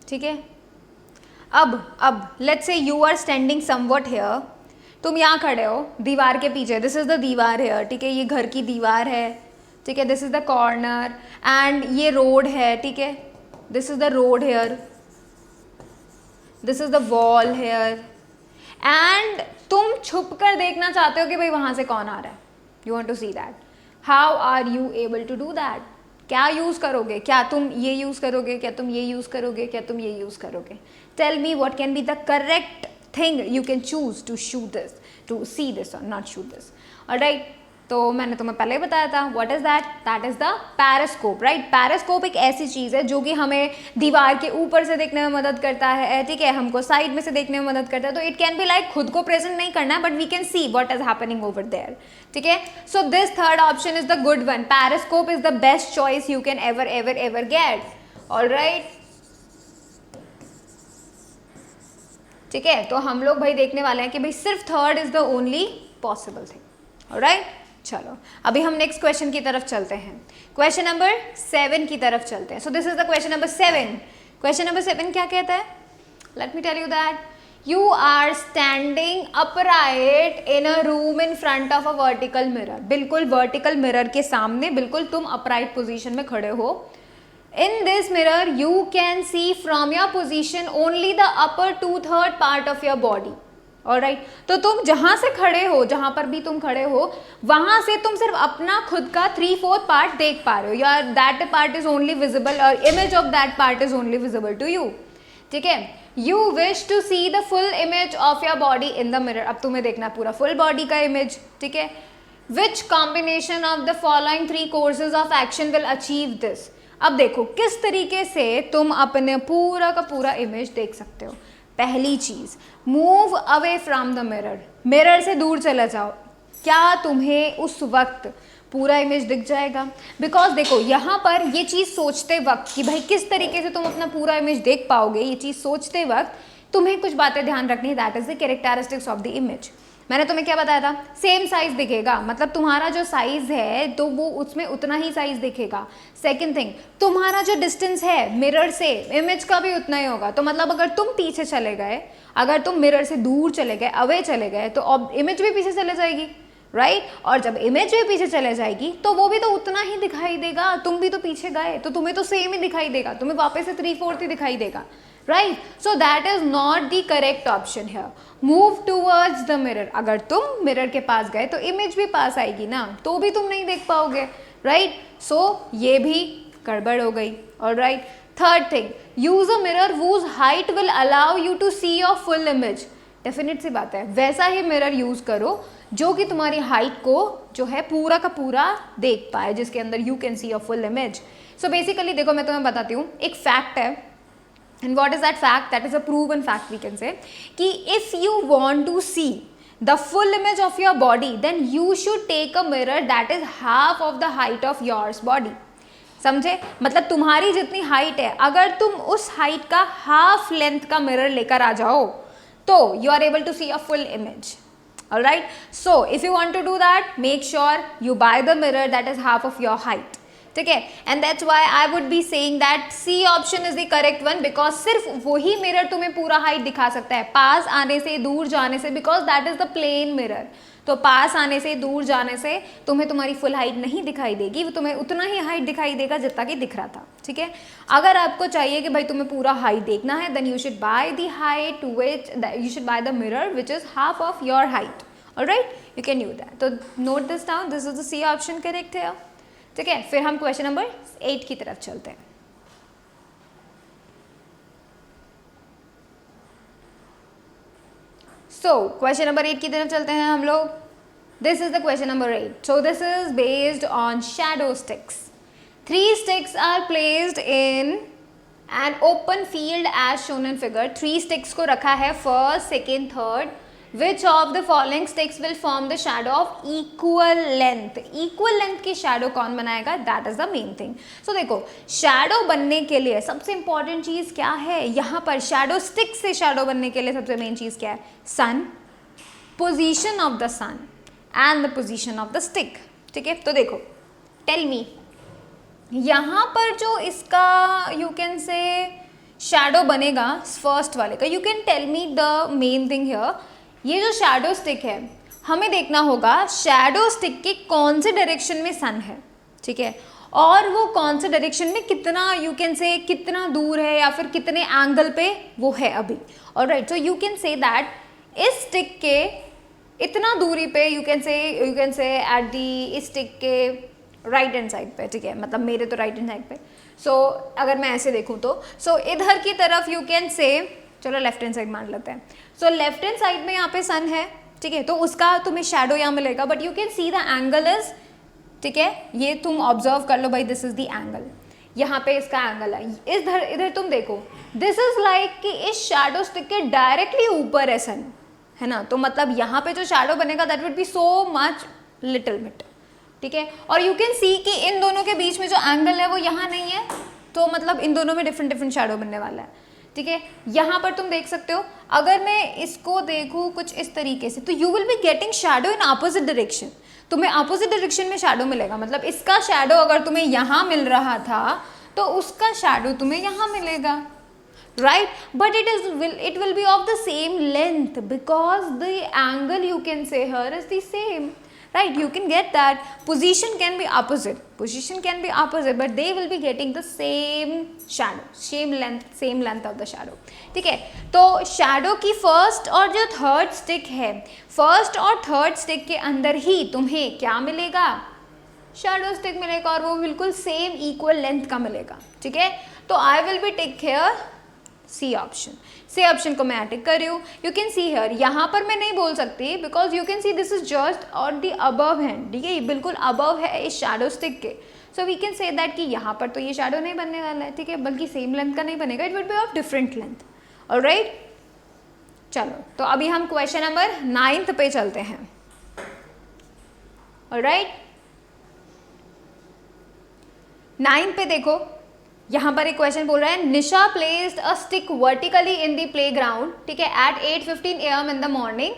ठीक है, अब let's say you are standing somewhat here, तुम यहाँ खड़े हो दीवार के पीछे, दिस इज द दीवार हेयर, ठीक है, ये घर की दीवार है, ठीक है, this is the corner and ये रोड है, ठीक है, this is the road here, this is the wall here, and तुम छुप कर देखना चाहते हो कि भाई वहां से कौन आ रहा है, you want to see that. How are you able to do that? क्या यूज़ करोगे? क्या तुम ये यूज़ करोगे, क्या तुम ये यूज़ करोगे, क्या तुम ये यूज़ करोगे? Tell me what can be the correct thing you can choose to shoot this, to see this और नॉट शूट दिस. ऑलराइट, तो मैंने तुम्हें पहले ही बताया था what is that, that is the periscope. Right, periscope एक ऐसी चीज़ है जो कि हमें दीवार के ऊपर से देखने में मदद करता है, ठीक है, हमको साइड में से देखने में मदद करता है. तो इट कैन बी लाइक खुद को प्रेजेंट नहीं करना है, but we can see what is happening over there. ठीक है, so this third option is the good one. Periscope is the best choice you can ever ever ever get. Alright, ठीक है, तो हम लोग भाई देखने वाले हैं कि भाई सिर्फ third is the only possible thing. Alright, चलो अभी हम नेक्स्ट क्वेश्चन की तरफ चलते हैं. क्वेश्चन नंबर 7 की तरफ चलते हैं. So this is the question number 7. Question number 7 क्या कहता है? Let me tell you that. You are standing upright in a room in front of a vertical mirror. बिल्कुल vertical mirror के सामने बिल्कुल तुम upright position में खड़े हो. In this mirror you can see from your position only the upper 2/3 part of your body. Alright, तो तुम जहाँ से खड़े हो, जहाँ पर भी तुम खड़े हो, वहाँ से तुम सिर्फ अपना खुद का 3/4 पार्ट देख पा रहे हो. या that part is only visible or image of that part is only visible to you. ठीक है, you wish to see the full image of your body in the mirror. अब तुम्हें देखना पूरा फुल बॉडी का इमेज. ठीक है, which combination of the following 3 courses of action will achieve this. अब देखो किस तरीके से तुम अपने पूरा का पूरा इमेज देख सकते हो. पहली चीज, move away from the mirror. Mirror से दूर चले जाओ. क्या तुम्हें उस वक्त पूरा इमेज दिख जाएगा? बिकॉज देखो यहाँ पर ये चीज़ सोचते वक्त कि भाई किस तरीके से तुम अपना पूरा इमेज देख पाओगे, ये चीज़ सोचते वक्त तुम्हें कुछ बातें ध्यान रखनी है. That is the characteristics of the image. मैंने तुम्हें क्या बताया था? सेम साइज दिखेगा, मतलब तुम्हारा जो साइज है तो वो उसमें उतना ही साइज दिखेगा. सेकेंड थिंग, तुम्हारा जो डिस्टेंस है मिरर से, इमेज का भी उतना ही होगा. तो मतलब अगर तुम पीछे चले गए, अगर तुम मिरर से दूर चले गए, अवे चले गए, तो इमेज भी पीछे चले जाएगी. राइट, और जब इमेज भी पीछे चले जाएगी तो वो भी तो उतना ही दिखाई देगा. तुम भी तो पीछे गए तो तुम्हें तो सेम ही दिखाई देगा, तुम्हें वापस से 3/4 ही दिखाई देगा. Right, so that is not the correct option है. Move towards the mirror. अगर तुम मिरर के पास गए तो इमेज भी पास आएगी ना, तो भी तुम नहीं देख पाओगे. राइट, सो ये भी गड़बड़ हो गई. Alright, third thing, use a mirror whose height will allow you to see your full image. Definite सी बात है, वैसा ही मिरर यूज करो जो कि तुम्हारी हाइट को जो है पूरा का पूरा देख पाए, जिसके अंदर you can see your full image. So basically देखो मैं तुम्हें बताती हूँ, एक फैक्ट है. And what is that fact? That is a proven fact we can say, कि if you want to see the full image of your body then you should take a mirror that is half of the height of yours body. समझे? मतलब तुम्हारी जितनी height है, अगर तुम उस height का हाफ लेंथ का मिरर लेकर आ जाओ तो you are able to see a full image. Alright, so if you want to do that, make sure you buy the mirror that is half of your height. ठीक है, and that's why I would be saying that C option is the correct one, because सिर्फ वही mirror तुम्हें पूरा height दिखा सकता है. पास आने से, दूर जाने से, because that is the plane mirror. तो पास आने से, दूर जाने से तुम्हें तुम्हारी फुल हाइट नहीं दिखाई देगी, वो तुम्हें उतना ही हाइट दिखाई देगा जितना कि दिख रहा था. ठीक है, अगर आपको चाहिए कि भाई तुम्हें पूरा हाइट देखना है, then you should buy the height which you should buy the mirror which is half of your height. Alright, you can use that. तो note this down, this is the C option correct है. ठीक है, फिर हम question number 8 की तरफ चलते हैं. सो क्वेश्चन नंबर 8 की तरफ चलते हैं हम लोग. This is the question number 8. So this is based on shadow sticks. 3 sticks are placed in an open field as shown in figure. 3 sticks को रखा है first, second, third which of the following sticks will form the shadow of equal length, equal length की shadow कौन बनाएगा, that is the main thing. So देखो shadow बनने के लिए सबसे इंपॉर्टेंट चीज क्या है, यहाँ पर शैडो स्टिक से शैडो बनने के लिए सबसे मेन चीज क्या है, sun, position of the sun and the position of the stick. ठीक है, तो देखो टेल मी, यहाँ पर जो इसका यू कैन से शैडो बनेगा फर्स्ट वाले का, you can tell me the main thing here, ये जो शैडो स्टिक है हमें देखना होगा शैडो स्टिक के कौन से डायरेक्शन में सन है, ठीक है, और वो कौन से डायरेक्शन में कितना यू कैन से कितना दूर है या फिर कितने एंगल पे वो है अभी। Alright, so you can say that इस स्टिक के इतना दूरी पे यू कैन से एट दी स्टिक के राइट हैंड साइड पे, ठीक है, मतलब मेरे तो राइट हैंड साइड पे। सो अगर मैं ऐसे देखूँ तो इधर की तरफ यू कैन से, चलो लेफ्ट हैंड साइड मान लेते हैं, सो लेफ्ट हैंड साइड में यहाँ पे सन है, ठीक है, तो उसका तुम्हें शैडो यहाँ मिलेगा, but you can see the angle is, ठीक है, ये तुम ऑब्जर्व कर लो भाई, दिस इज द एंगल, यहाँ पे इसका एंगल है, इधर इधर तुम देखो, दिस इज लाइक कि इस शैडो स्टिक के डायरेक्टली ऊपर है सन, है ना, तो मतलब यहाँ पे जो शैडो बनेगा that would be so much little bit, ठीक है, और यू कैन सी कि इन दोनों के बीच में जो एंगल है वो यहाँ नहीं है, तो मतलब इन दोनों में डिफरेंट डिफरेंट शैडो बनने वाला है, ठीक है। यहाँ पर तुम देख सकते हो, अगर मैं इसको देखूँ कुछ इस तरीके से, तो you will be getting shadow in opposite direction, तुम्हें अपोजिट डायरेक्शन में शैडो मिलेगा, मतलब इसका शैडो अगर तुम्हें यहाँ मिल रहा था तो उसका शैडो तुम्हें यहाँ मिलेगा, right, but it will be of the same length because the angle you can say here is the same, right, you can get that position can be opposite, but they will be getting the same shadow, same length of the shadow, ठीक है। तो shadow की first और जो third stick है, first और third stick के अंदर ही तुम्हें क्या मिलेगा, shadow stick मिलेगा, और वो बिल्कुल same equal length का मिलेगा, ठीक है। तो I will be take here C option को मैं टिक कर रही हूँ। यू कैन सी हियर, यहाँ पर मैं नहीं बोल सकती because you can C this is just और दी अबव हैंड, ठीक है, ये बिल्कुल अबव है इस शैडो स्टिक के, so we can say that कि यहाँ पर तो ये शैडो नहीं बनने वाला है, ठीक है, बल्कि सेम लेंथ का नहीं बनेगा, it would be of different length. Alright, चलो तो अभी हम क्वेश्चन नंबर 9 पे चलते हैं। ऑलराइट, 9 पे देखो, यहाँ पर एक क्वेश्चन बोल रहा है, Nisha placed a stick vertically in the playground, ठीक है, at 8:15 AM in the morning.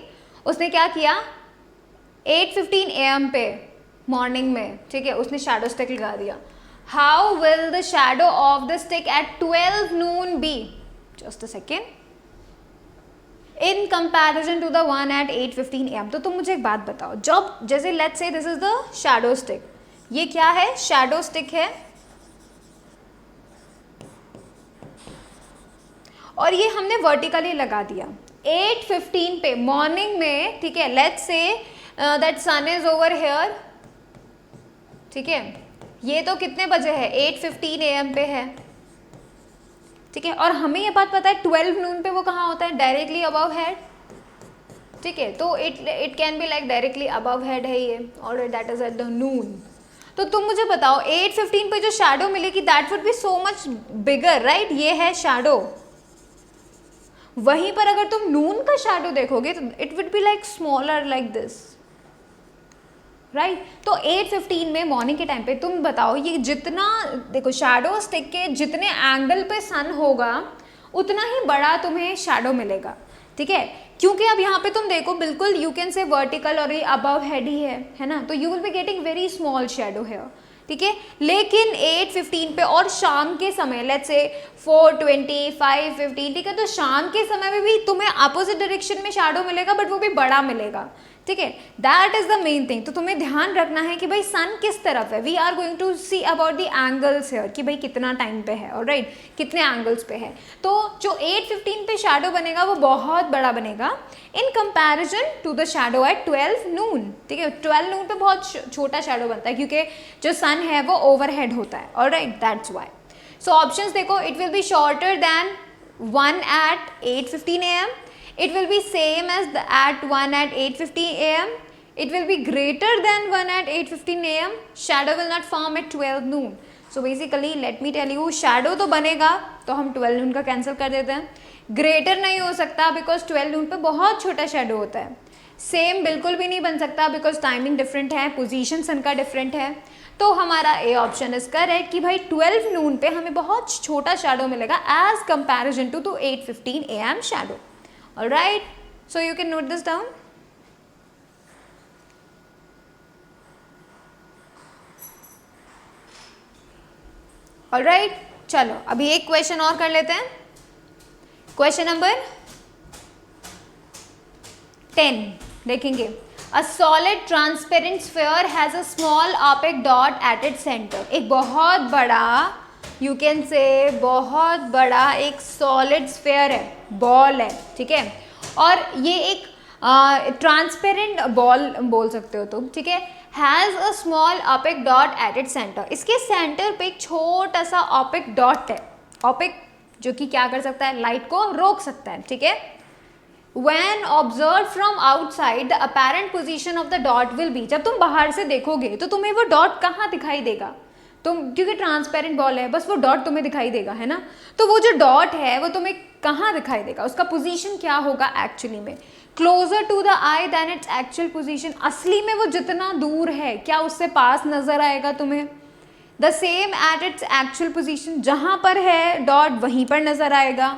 उसने क्या किया, 8:15 AM पे मॉर्निंग में, ठीक है, उसने शैडो स्टिक लगा दिया। How will the shadow of the stick at 12 noon be, just a second, in comparison to the one at 8:15 AM। तो तुम मुझे एक बात बताओ, जब जैसे let's say this is the shadow stick, ये क्या है, शैडो स्टिक है, और ये हमने वर्टिकली लगा दिया 8:15 पे मॉर्निंग में, ठीक है, let's say that sun is over here, ठीक है, ये तो कितने बजे है, 8:15 AM पे है, ठीक है, और हमें ये बात पता है 12 noon पे वो कहाँ होता है, डायरेक्टली अबव हेड, ठीक है, तो it can be like directly above head है ये, और दैट इज एट द नून। तो तुम मुझे बताओ 8:15 पे जो शैडो मिलेगी that would be so much bigger, right, ये है शैडो, वहीं पर अगर तुम नून का शैडो देखोगे तो it would be like smaller like this, right. तो 8:15 में मॉर्निंग के टाइम पे तुम बताओ, ये जितना देखो शैडो स्टिक के जितने एंगल पे सन होगा उतना ही बड़ा तुम्हें शैडो मिलेगा, ठीक है, क्योंकि अब यहाँ पे तुम देखो बिल्कुल यू कैन से वर्टिकल और ये अबव हेड ही है ना, तो you will be getting very small shadow here, ठीक है। लेकिन 8:15 पे और शाम के समय लेट्स से 4:20 5:15, ठीक है, तो शाम के समय में भी तुम्हें अपोजिट डायरेक्शन में शैडो मिलेगा, बट वो भी बड़ा मिलेगा, ठीक है, that is the main thing. तो तुम्हें ध्यान रखना है कि भाई सन किस तरफ है, we are going to see about the angles here, कि भाई कितना टाइम पे है, ऑलराइट, कितने एंगल्स पे है। तो जो 8:15 पे शैडो बनेगा वो बहुत बड़ा बनेगा in comparison to the shadow at 12 noon, ठीक है, 12 noon पे बहुत छोटा शैडो बनता है क्योंकि जो सन है वो ओवरहेड होता है, alright, that's why. So options देखो, it will be shorter than 1 at 8:15 AM, it will be same as the at 1 at 8:15 AM, it will be greater than 1 at 8:15 AM, shadow will not form at 12 noon। So basically let me tell you, shadow तो बनेगा तो हम 12 नून का cancel कर देते हैं, greater नहीं हो सकता बिकॉज 12 नून पे बहुत छोटा शैडो होता है, सेम बिल्कुल भी नहीं बन सकता बिकॉज टाइमिंग डिफरेंट है, पोजीशन सन का डिफरेंट है, तो हमारा ए ऑप्शन इज करेक्ट कि भाई 12 नून पे हमें बहुत छोटा शैडो मिलेगा as comparison to 8:15 AM shadow. Alright, so you can note this down. Alright, चलो अभी एक क्वेश्चन और कर लेते हैं. क्वेश्चन नंबर 10 देखेंगे. A solid transparent sphere has a small opaque dot at its center. एक बहुत बड़ा, you can say बहुत बड़ा एक solid sphere है, बॉल है, ठीक है, और ये एक ट्रांसपेरेंट बॉल बोल सकते हो तुम, ठीक है. Has a small opaque dot at its center. इसके सेंटर पे एक छोटा सा opaque dot है, opaque जो कि क्या कर सकता है, लाइट को रोक सकता है, ठीक है. When observed from outside, the apparent position of the dot will be. जब तुम बाहर से देखोगे तो तुम्हें वो डॉट कहाँ दिखाई देगा, तुम क्योंकि ट्रांसपेरेंट बॉल है, बस वो डॉट तुम्हें दिखाई देगा, है ना. तो वो जो डॉट है वो तुम्हें कहाँ दिखाई देगा, उसका पोजीशन क्या होगा एक्चुअली में, closer to the eye then its actual position. असली में वो जितना दूर है क्या उससे पास नजर आएगा तुम्हें. The same at its actual position, जहाँ पर है डॉट वहीं पर नजर आएगा.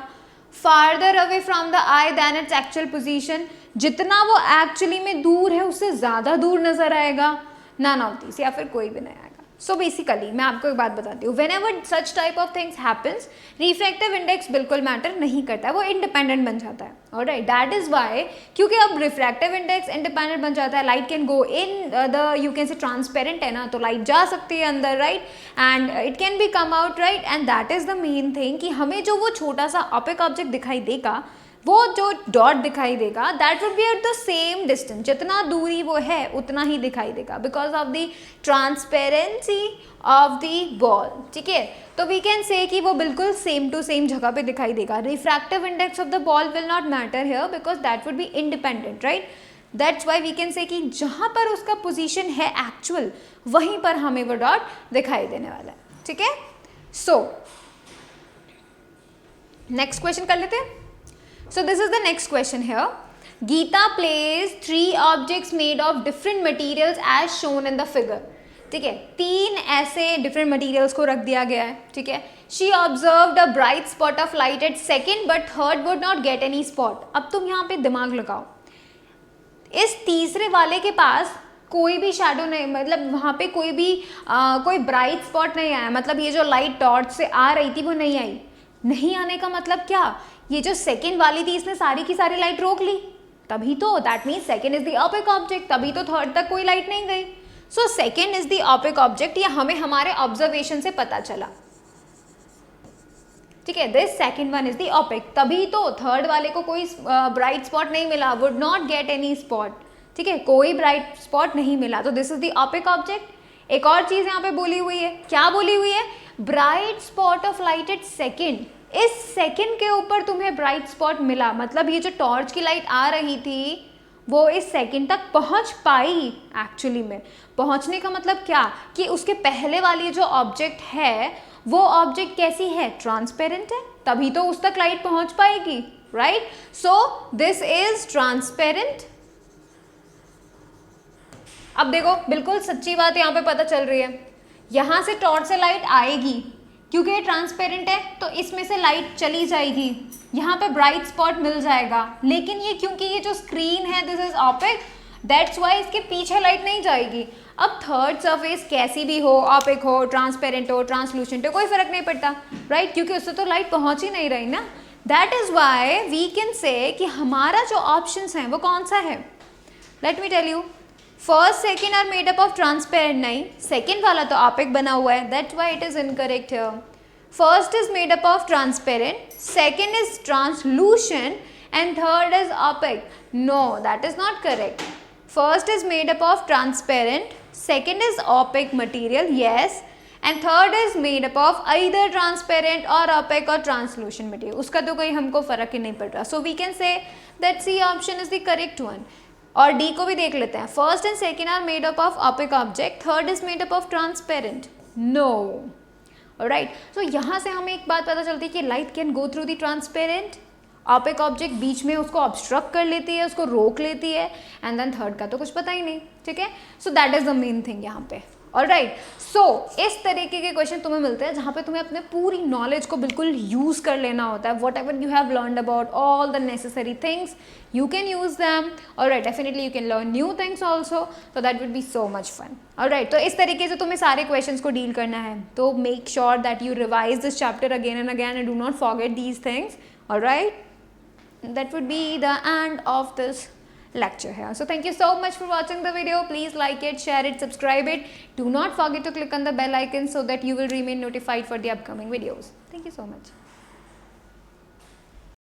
Farther away from the eye then its actual position, जितना वो एक्चुअली में दूर है उससे ज़्यादा दूर नजर आएगा. नन ऑफ दिस, या फिर कोई भी नहीं आएगा. सो बेसिकली मैं आपको एक बात बताती हूँ, when ever such type of things happens, refractive index बिल्कुल मैटर नहीं करता है, वो इंडिपेंडेंट बन जाता है. ऑलराइट, दैट इज वाई, क्योंकि अब रिफ्रैक्टिव इंडेक्स इंडिपेंडेंट बन जाता है, light can go in the, you can से ट्रांसपेरेंट है ना, तो लाइट जा सकती है अंदर, right, and it can be come out, right, and that is the main thing कि हमें जो वो छोटा सा ऑपेक ऑब्जेक्ट दिखाई देगा, वो जो डॉट दिखाई देगा, that would B eight the same distance, जितना दूरी वो है उतना ही दिखाई देगा, because of the transparency of the ball, ठीक है. तो वी कैन से कि वो बिल्कुल सेम टू सेम जगह पे दिखाई देगा. Refractive index of the ball will not matter here because that would be independent, right. That's why we can say कि जहाँ पर उसका पोजीशन है एक्चुअल, वहीं पर हमें वो डॉट दिखाई देने वाला है, ठीक है. सो नेक्स्ट क्वेश्चन कर लेते हैं. So this is the next question here. Geeta plays 3 objects made of different materials as shown in the figure. ठीक है, 3 ऐसे different materials को रख दिया गया है, ठीक है. She observed a bright spot of light at second but third would not get any spot. अब तुम यहाँ पे दिमाग लगाओ, इस तीसरे वाले के पास कोई भी शैडो नहीं, मतलब वहाँ पे कोई भी कोई ब्राइट स्पॉट नहीं आया, मतलब ये जो लाइट टॉर्च से आ रही थी वो नहीं आई. नहीं आने का मतलब क्या, ये जो सेकेंड वाली थी इसने सारी की सारी लाइट रोक ली, तभी तो, that means second is the opaque object, तभी तो थर्ड तक कोई लाइट नहीं गई. So second is the opaque object, ये हमें हमारे ऑब्जर्वेशन से पता चला, ठीक है. This second one is the opaque, तभी तो थर्ड वाले को कोई ब्राइट स्पॉट नहीं मिला, would not get any spot, ठीक है, कोई ब्राइट स्पॉट नहीं मिला, तो this is the opaque object. एक और चीज यहाँ पे बोली हुई है, क्या बोली हुई है, bright spot of light at second. इस सेकेंड के ऊपर तुम्हें ब्राइट स्पॉट मिला, मतलब ये जो टॉर्च की लाइट आ रही थी वो इस सेकेंड तक पहुंच पाई. एक्चुअली में पहुंचने का मतलब क्या, कि उसके पहले वाली जो ऑब्जेक्ट है वो ऑब्जेक्ट कैसी है, ट्रांसपेरेंट है, तभी तो उस तक लाइट पहुंच पाएगी, right. So this is transparent. अब देखो बिल्कुल सच्ची बात यहाँ पे पता चल रही है, यहाँ से टॉर्च से लाइट आएगी, क्योंकि ये ट्रांसपेरेंट है तो इसमें से लाइट चली जाएगी, यहाँ पे ब्राइट स्पॉट मिल जाएगा. लेकिन ये क्योंकि ये जो स्क्रीन है this is opaque, that's why इसके पीछे लाइट नहीं जाएगी. अब थर्ड सरफेस कैसी भी हो, ऑपेक हो, ट्रांसपेरेंट हो, ट्रांसलूसेंट हो, कोई फर्क नहीं पड़ता, राइट, क्योंकि उससे तो लाइट पहुंच ही नहीं रही ना. That is why we can say कि हमारा जो ऑप्शंस हैं वो कौन सा है. Let me tell you, first second are made up of transparent, नहीं, सेकेंड वाला तो ऑपेक बना हुआ है, that's why it is incorrect here. First is made up of transparent, second is translucent and third is opaque. No, that is not correct. First is made up of transparent, second is opaque material, yes, and third is made up of either transparent और opaque और ट्रांसलूशन material. उसका तो कोई हमको फर्क ही नहीं पड़ रहा. So we can say that C option is the correct one. और डी को भी देख लेते हैं. First and second are made up of opaque object, third is made up of transparent. No, alright. So यहाँ से हमें एक बात पता चलती है कि light can go through the transparent opaque object, बीच में उसको ऑब्स्ट्रक्ट कर लेती है, उसको रोक लेती है, एंड देन थर्ड का तो कुछ पता ही नहीं, ठीक है। सो that is the main thing यहाँ पे, ऑलराइट। सो इस तरीके के क्वेश्चन तुम्हें मिलते हैं जहाँ पे तुम्हें अपने पूरी नॉलेज को बिल्कुल यूज कर लेना होता है। Whatever you have learned about all the necessary things, you can use them, alright. Definitely you can learn new things also, तो that would be so much fun, alright. तो इस तरीके से तुम्हें सारे क्वेश्चंस को डील करना है, तो make sure that you revise this chapter again and again and do not forget these things, alright. That would be the end of this lecture here. So thank you so much for watching the video. Please like it, share it, subscribe it. Do not forget to click on the bell icon so that you will remain notified for the upcoming videos. Thank you so much.